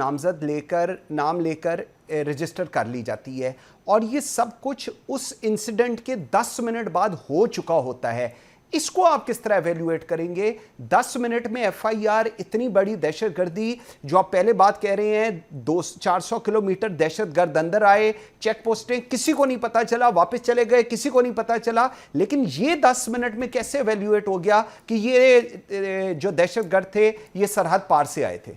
नाम लेकर रजिस्टर कर ली जाती है, और ये सब कुछ उस इंसिडेंट के 10 मिनट बाद हो चुका होता है। इसको आप किस तरह एवेल्युएट करेंगे? 10 मिनट में एफआईआर, इतनी बड़ी दहशतगर्दी, जो आप पहले बात कह रहे हैं 200-400 किलोमीटर दहशतगर्द अंदर आए, चेक पोस्टें, किसी को नहीं पता चला, वापस चले गए, किसी को नहीं पता चला, लेकिन ये 10 मिनट में कैसे एवेल्युएट हो गया कि ये जो दहशतगर्द थे ये सरहद पार से आए थे?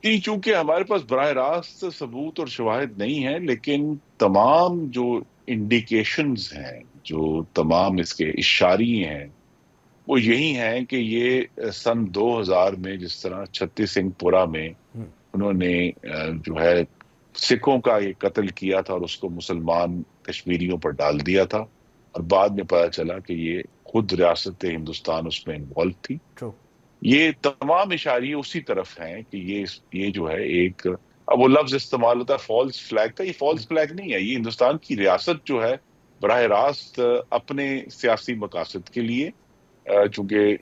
चूंकि हमारे पास बराह रास्त सबूत और शवाहिद नहीं है, लेकिन तमाम जो इंडिकेशंस हैं, जो तमाम इसके इशारिये हैं, वो यही हैं कि ये सन 2000 में जिस तरह छत्तीस सिंहपुरा में उन्होंने जो है सिखों का ये कत्ल किया था और उसको मुसलमान कश्मीरियों पर डाल दिया था, और बाद में पता चला कि ये खुद रियासत हिंदुस्तान उसमें इन्वॉल्व थी। ये तमाम इशारे उसी तरफ हैं कि ये जो है एक, अब वो लफ्ज इस्तेमाल होता है फॉल्स फ्लैग का, ये फॉल्स फ्लैग नहीं है, ये हिंदुस्तान की रियासत जो है बराह रास्त अपने सियासी मकासद के लिए, चूंकि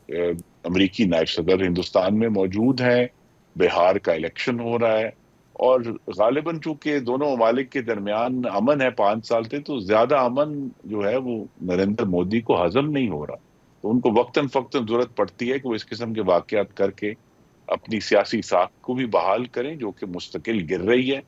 अमरीकी नायब सदर हिंदुस्तान में मौजूद हैं, बिहार का इलेक्शन हो रहा है, और गालिबन चूंकि दोनों ममालिक के दरमियान अमन है 5 साल से, तो ज्यादा अमन जो है वो नरेंद्र मोदी को हजम नहीं हो रहा, तो उनको वक्तन फक्तन जरूरत पड़ती है कि वो इस किस्म के वाकयात करके अपनी सियासी साख को भी बहाल करें जो कि मुस्तकिल गिर रही है,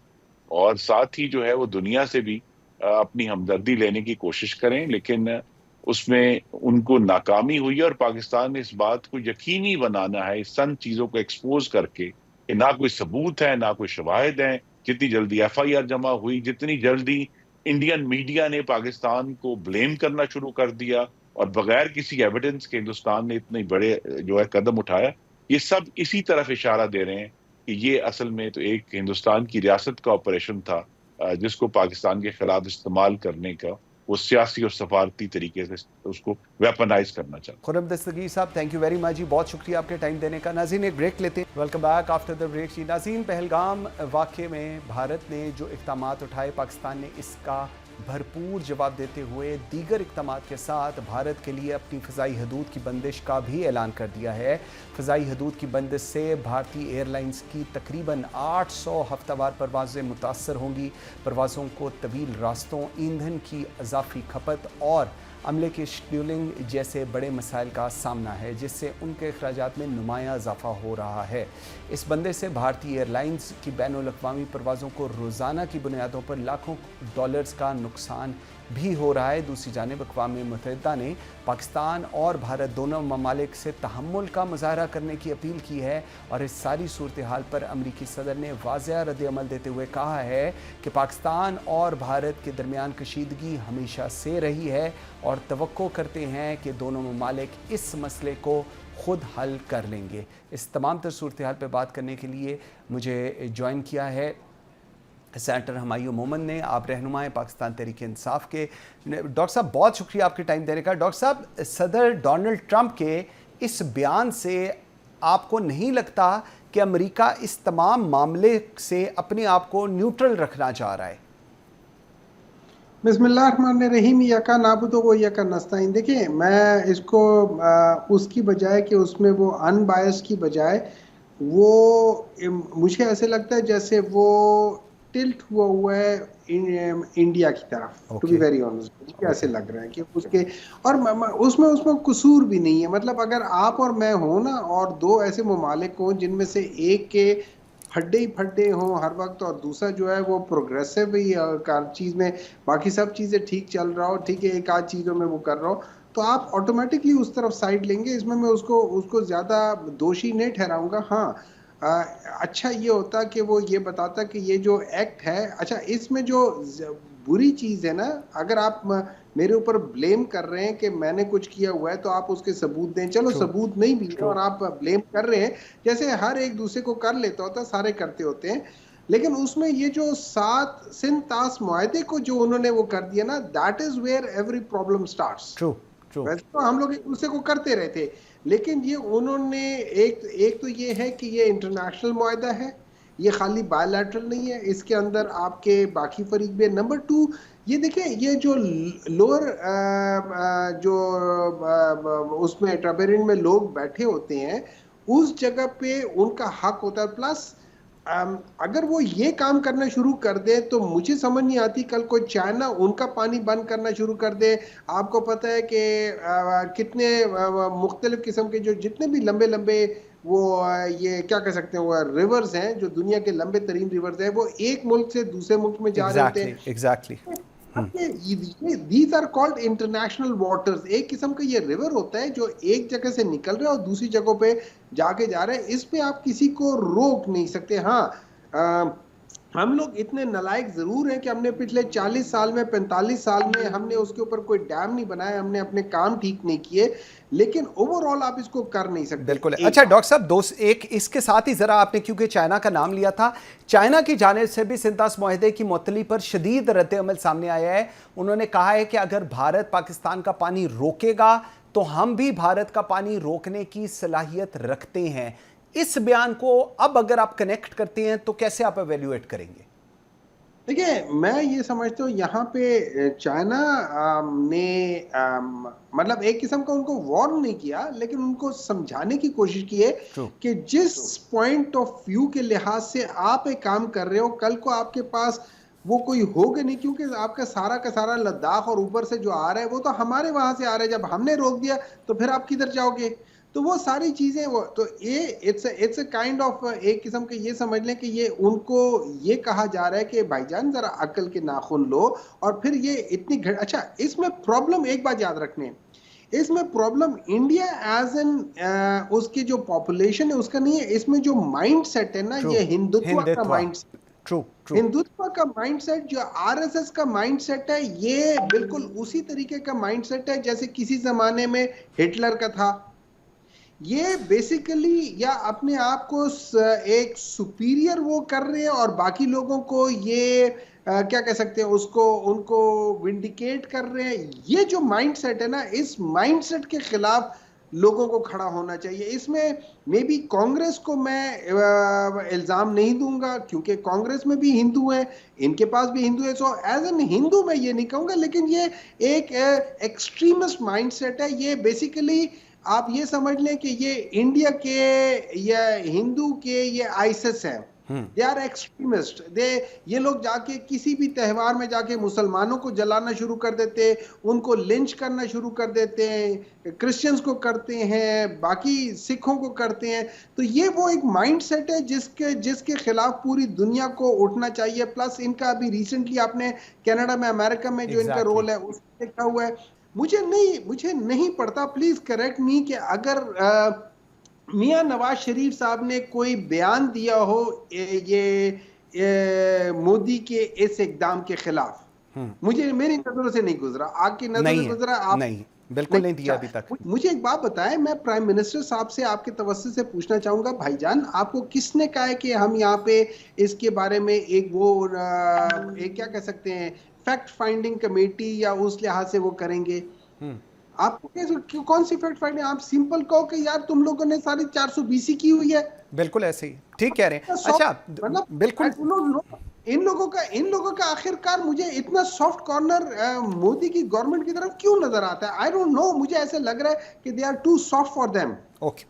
और साथ ही जो है वो दुनिया से भी अपनी हमदर्दी लेने की कोशिश करें। लेकिन उसमें उनको नाकामी हुई है, और पाकिस्तान ने इस बात को यकीनी बनाना है इस सन चीज़ों को एक्सपोज करके कि ना कोई सबूत है, ना कोई शवाहिद हैं। जितनी जल्दी एफआईआर जमा हुई, जितनी जल्दी इंडियन मीडिया ने पाकिस्तान को ब्लेम करना शुरू कर दिया और बगैर किसी एविडेंस के हिंदुस्तान ने इतने बड़े जो है कदम उठाया, ये सब इसी तरफ इशारा दे रहे हैं कि ये असल में तो एक हिंदुस्तान की रियासत का ऑपरेशन था, जिसको पाकिस्तान के खिलाफ इस्तेमाल करने का वो सियासी और सफारती तरीके से उसको वेपनाइज करना चाहता। खुर्रम दस्तगीर साहब, थैंक यू वेरी मच जी, बहुत शुक्रिया आपके टाइम देने का। नाज़रीन, एक ब्रेक लेते हैं, welcome back after the break जी। नाज़रीन, पहलगाम वाक़े में भारत ने जो इक़दामात उठाए, पाकिस्तान ने इसका भरपूर जवाब देते हुए दीगर इक़दामात के साथ भारत के लिए अपनी फ़ज़ाई हदूद की बंदिश का भी ऐलान कर दिया है। फ़ज़ाई हदूद की बंदिश से भारतीय एयरलाइंस की तकरीबन 800 हफ्तावार परवाज़ें मुतासर होंगी। परवाज़ों को तवील रास्तों, ईंधन की इजाफ़ी खपत और अमले की शेड्यूलिंग जैसे बड़े मसाइल का सामना है, जिससे उनके अखराजात में नुमायाँ इजाफा हो रहा है। इस बंदे से भारतीय एयरलाइंस की बैनुल-अक़वामी परवाज़ों को रोज़ाना की बुनियादों पर लाखों डॉलर्स का नुकसान भी हो रहा है। दूसरी जानिब अक़वाम मुत्तहिदा ने पाकिस्तान और भारत दोनों ममालिक से तहम्मुल का मुज़ाहरा करने की अपील की है, और इस सारी सूरत हाल पर अमरीकी सदर ने वाज़ेह रद्द-ए-अमल देते हुए कहा है कि पाकिस्तान और भारत के दरमियान कशीदगी हमेशा से रही है और तवक्को करते हैं कि दोनों ममालिक इस मसले को ख़ुद हल कर लेंगे। इस तमाम तर सूरत हाल पर बात करने के लिए मुझे ज्वाइन किया है सेनेटर हमायूं मोमन ने। आप रहनुमा हैं पाकिस्तान तहरीक इंसाफ के। डॉक्टर साहब, बहुत शुक्रिया आपके टाइम देने का। डॉक्टर साहब, सदर डोनाल्ड ट्रंप के इस बयान से आपको नहीं लगता कि अमेरिका इस तमाम मामले से अपने आप को न्यूट्रल रखना चाह रहा है? बिस्मिल्लाहिर्रहमानिर्रहीम, यका नाबुदु व यका नस्ताइन। देखिए, मैं इसको उसकी बजाय कि उसमें वो अनबायस की बजाय वो मुझे ऐसे लगता है जैसे वो टिल्ट हुआ है इंडिया की तरफ, टू बी वेरी ऑनेस्ट। मुझे ऐसे लग रहा है कि उसके और उसमें कसूर भी नहीं है। मतलब अगर आप और मैं हो ना, और दो ऐसे ममालिक हों जिनमें से एक के फड्डे ही फड्डे हों हर वक्त, और दूसरा जो है वो प्रोग्रेसिव ही हर चीज में, बाकी सब चीजें ठीक चल रहा हो, ठीक है, एक आध चीजों में वो कर रहा हो, तो आप ऑटोमेटिकली उस तरफ साइड लेंगे। इसमें मैं उसको ज्यादा दोषी नहीं ठहराऊंगा। हाँ, अच्छा ये होता कि वो ये बताता कि ये जो एक्ट है, अच्छा इसमें जो बुरी चीज है ना, अगर आप मेरे ऊपर ब्लेम कर रहे हैं कि मैंने कुछ किया हुआ है तो आप उसके सबूत दें। चलो सबूत नहीं भी है और आप ब्लेम कर रहे हैं, जैसे हर एक दूसरे को कर लेता होता, सारे करते होते हैं, लेकिन उसमें ये जो 7 सिंतास मुआहदे को जो उन्होंने वो कर दिया ना, that is where every problem starts. वैसे तो हम लोग एक दूसरे को करते रहे थे, लेकिन ये उन्होंने एक तो ये है कि ये इंटरनेशनल मुआहदा है, ये खाली बायलैटरल नहीं है, इसके अंदर आपके बाकी फरीक भी है। नंबर 2, ये देखिए, ये जो लोअर जो उसमें ट्राइबेरियन में लोग बैठे होते हैं, उस जगह पे उनका हक होता है। प्लस अगर वो ये काम करना शुरू कर दे तो मुझे समझ नहीं आती कल को चाइना उनका पानी बंद करना शुरू कर दे। आपको पता है कि कितने मुख्तलिफ किस्म के जो जितने भी लंबे लंबे वो ये क्या कह सकते हैं वो रिवर्स हैं, जो दुनिया के लंबे तरीन रिवर्स हैं, वो एक मुल्क से दूसरे मुल्क में जा रहे होते हैं। Exactly. These are called international waters। एक किस्म का ये रिवर होता है जो एक जगह से निकल रहा है और दूसरी जगहों पे जाके जा रहे हैं। इस पे आप किसी को रोक नहीं सकते। हाँ, हम लोग इतने नालायक जरूर हैं कि हमने पिछले 40 साल में 45 साल में हमने उसके ऊपर कोई डैम नहीं बनाया, हमने अपने काम ठीक नहीं किए, लेकिन ओवरऑल आप इसको कर नहीं सकते। बिल्कुल। अच्छा डॉक्टर साहब, एक इसके साथ ही जरा आपने क्योंकि चाइना का नाम लिया था, चाइना की जानिब से भी सिंतास मुआहदे की मुअत्तली पर शदीद रद्द-ए-अमल सामने आया है। उन्होंने कहा है कि अगर भारत पाकिस्तान का पानी रोकेगा तो हम भी भारत का पानी रोकने की सलाहियत रखते हैं। इस बयान को अब अगर आप कनेक्ट करते हैं तो कैसे आप एवेल्युएट करेंगे? देखिए, मैं ये समझता हूँ यहाँ पे चाइना ने मतलब एक किस्म का उनको वार्न नहीं किया, लेकिन उनको समझाने की कोशिश की है कि जिस पॉइंट ऑफ व्यू के लिहाज से आप एक काम कर रहे हो, कल को आपके पास वो कोई होगा नहीं, क्योंकि आपका सारा का सारा लद्दाख और ऊपर से जो आ रहा है वो तो हमारे वहां से आ रहा है। जब हमने रोक दिया तो फिर आप किधर जाओगे? तो वो सारी चीजें वो तो ये इट्स अ काइंड ऑफ एक किस्म के ये समझ लें कि ये उनको ये कहा जा रहा है कि भाईजान जरा अकल के नाखून लो। और फिर ये इतनी अच्छा, इसमें प्रॉब्लम एक बात याद रखने, इसमें प्रॉब्लम इंडिया एज एन उसकी जो पॉपुलेशन है उसका नहीं है, इसमें जो माइंड सेट है ना, ये हिंदुत्व का माइंड सेट, हिंदुत्व का माइंडसेट, जो आरएसएस का माइंडसेट है, ये बिल्कुल उसी तरीके का माइंडसेट है जैसे किसी जमाने में हिटलर का था। ये बेसिकली या अपने आप को एक सुपीरियर वो कर रहे हैं और बाकी लोगों को ये क्या कह सकते हैं उसको, उनको विंडिकेट कर रहे हैं। ये जो माइंडसेट है ना, इस माइंडसेट के खिलाफ लोगों को खड़ा होना चाहिए। इसमें मे बी कांग्रेस को मैं इल्जाम नहीं दूंगा, क्योंकि कांग्रेस में भी हिंदू हैं, इनके पास भी हिंदू है। सो एज एन हिंदू मैं ये नहीं कहूंगा, लेकिन ये एक एक्सट्रीमिस्ट माइंडसेट है। ये बेसिकली आप ये समझ लें कि ये इंडिया के या हिंदू के ये आईएसएस है। They are extremist. ये लोग जाके किसी भी त्यौहार में जाके मुसलमानों को जलाना शुरू कर देते हैं, उनको लिंच करना शुरू कर देते हैं, क्रिश्चियंस को करते हैं, बाकी सिखों को करते हैं। तो ये वो एक माइंडसेट है जिसके खिलाफ पूरी दुनिया को उठना चाहिए। प्लस इनका अभी रिसेंटली आपने कनाडा में, अमेरिका में जो इनका रोल है उसमें देखा हुआ है। मुझे नहीं पड़ता, प्लीज करेक्ट मी, कि अगर मियां नवाज शरीफ साहब ने कोई बयान दिया हो ये मोदी के इस इकदाम के खिलाफ, मुझे मेरी नजरों से नहीं गुजरा, आपकी नजरों से गुजरा? आप नहीं, बिल्कुल नहीं दिया अभी तक। मुझे एक बात बताएं, मैं प्राइम मिनिस्टर साहब से आपके तवज्जुह से पूछना चाहूंगा, भाईजान आपको किसने कहा है कि हम यहाँ पे इसके बारे में एक क्या कह सकते हैं फैक्ट फाइंडिंग कमेटी या उस लिहाज से वो करेंगे? आपको कौन सी फैक्ट फाइंडिंग? आप सिंपल कहो कि यार तुम लोगों ने सारी 420 की हुई है। बिल्कुल ऐसे ही, ठीक कह रहे हैं। अच्छा, बिल्कुल इन लोगों का आखिरकार मुझे इतना सॉफ्ट कॉर्नर मोदी की गवर्नमेंट की तरफ क्यों नजर आता है? आई डोंट नो, मुझे ऐसे लग रहा है कि they are too soft for them. Okay,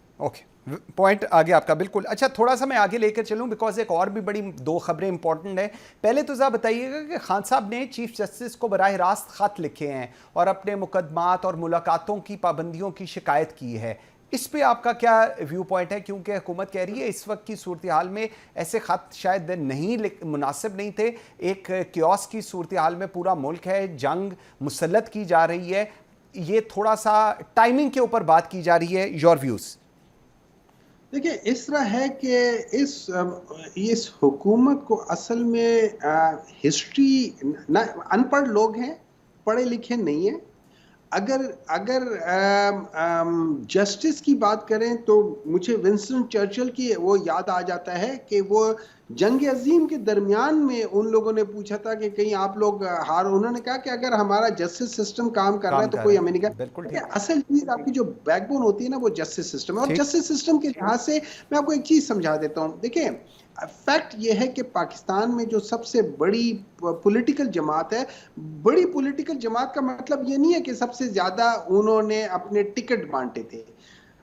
point आगे आपका बिल्कुल। अच्छा, थोड़ा सा मैं आगे लेकर चलूं बिकॉज एक और भी बड़ी दो खबरें इंपॉर्टेंट है। पहले तो ज़रा बताइएगा कि खान साहब ने चीफ जस्टिस को बराह रास्त ख़त लिखे हैं और अपने मुकदमात और मुलाकातों की पाबंदियों की शिकायत की है। इस पे आपका क्या व्यू पॉइंट है? क्योंकि हुकूमत कह रही है इस वक्त की सूरत हाल में ऐसे ख़त शायद नहीं मुनासिब नहीं थे। एक क्योस की सूरत हाल में पूरा मुल्क है, जंग मुसल्लत की जा रही है, ये थोड़ा सा टाइमिंग के ऊपर बात की जा रही है। Your views? देखिए, इस तरह है कि इस हुकूमत को असल में हिस्ट्री, अनपढ़ लोग हैं, पढ़े लिखे नहीं हैं। अगर अगर जस्टिस की बात करें तो मुझे विंस्टन चर्चिल की वो याद आ जाता है कि वो जंग अजीम के दरमियान में उन लोगों ने पूछा था कि कहीं आप लोग उन्होंने कहा कि अगर हमारा जस्टिस सिस्टम काम कर रहा है तो कोई हमें नहीं कर। असल चीज आपकी जो बैकबोन होती है ना, वो जस्टिस सिस्टम है। और जस्टिस सिस्टम के लिहाज से मैं आपको एक चीज समझा देता हूँ। देखिए, फैक्ट ये है कि पाकिस्तान में जो सबसे बड़ी पॉलिटिकल जमात है, बड़ी पॉलिटिकल जमात का मतलब ये नहीं है कि सबसे ज्यादा उन्होंने अपने टिकट बांटे थे।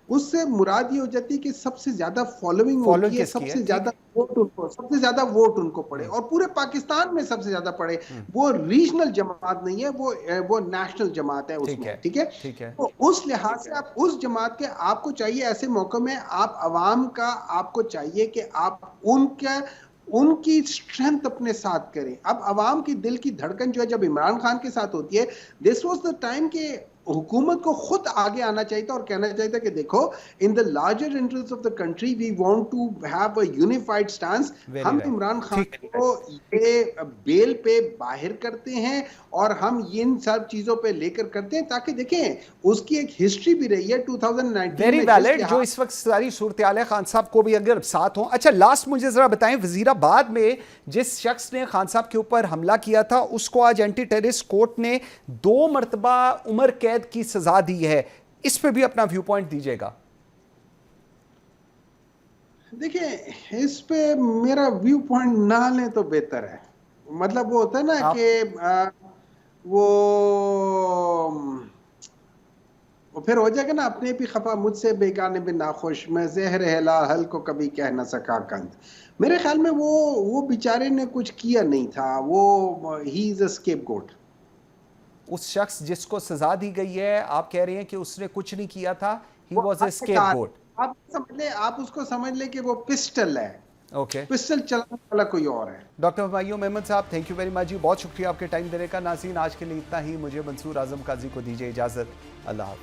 उससे मुराद ये हो जाती है कि सबसे ज्यादा फॉलोइंग होती है, सबसे ज्यादा वोट उनको पड़े और पूरे पाकिस्तान में सबसे ज्यादा पड़े। वो रीजनल जमात नहीं है, वो नेशनल जमात है उसमें। ठीक है, तो उस लिहाज से आप उस जमात के, आपको चाहिए ऐसे मौके में आप अवाम का, आपको चाहिए कि आप उनकी स्ट्रेंथ अपने साथ करें। अब अवाम की दिल की धड़कन जो है जब इमरान खान के साथ होती है, दिस वाज द टाइम के हुकूमत को खुद आगे आना चाहिए था और कहना चाहिए था कि देखो, in the larger interest of the country we want to have a unified stance. हम इमरान खान को ये बेल पे बाहर करते हैं और हम इन सब चीजों पे लेकर करते हैं ताकि देखें उसकी एक हिस्ट्री भी रही है 2019 वेरी वैलिड। जो इस वक्त सारी सूरत हाल है, खान साहब को भी अगर साथ हो। अच्छा, लास्ट मुझे जरा बताएं, वजीराबाद में जिस शख्स ने खान साहब के ऊपर हमला किया था उसको आज एंटी टेररिस्ट कोर्ट ने 2 मरतबा उम्र कैद की सजा दी है। इस पे भी अपना व्यू पॉइंट दीजिएगा। देखिए, इस पे मेरा व्यू पॉइंट ना लें तो बेहतर है। मतलब वो होता है ना कि वो फिर हो जाएगा ना, अपने भी खफा मुझसे बेगाने भी नाखुश, मैं ज़हर हल को कभी कह ना सका कंद। मेरे ख्याल में वो बेचारे ने कुछ किया नहीं था, वो ही इज अ स्केपगोट। उस शख्स जिसको सजा दी गई है, आप कह रहे हैं कि उसने कुछ नहीं किया था, ही वाज अ स्केपगोट। आप उसको समझ ले कि वो पिस्टल है। ओके, पिस्टल चलाने वाला कोई और है। डॉक्टर हुमायूं मेमन साहब, थैंक यू वेरी मच जी, बहुत शुक्रिया आपके टाइम देने का। नाज़रीन, आज के लिए इतना ही। मुझे मंसूर आजम काजी को दीजिए इजाज़त। अल्लाह हाफ़िज़।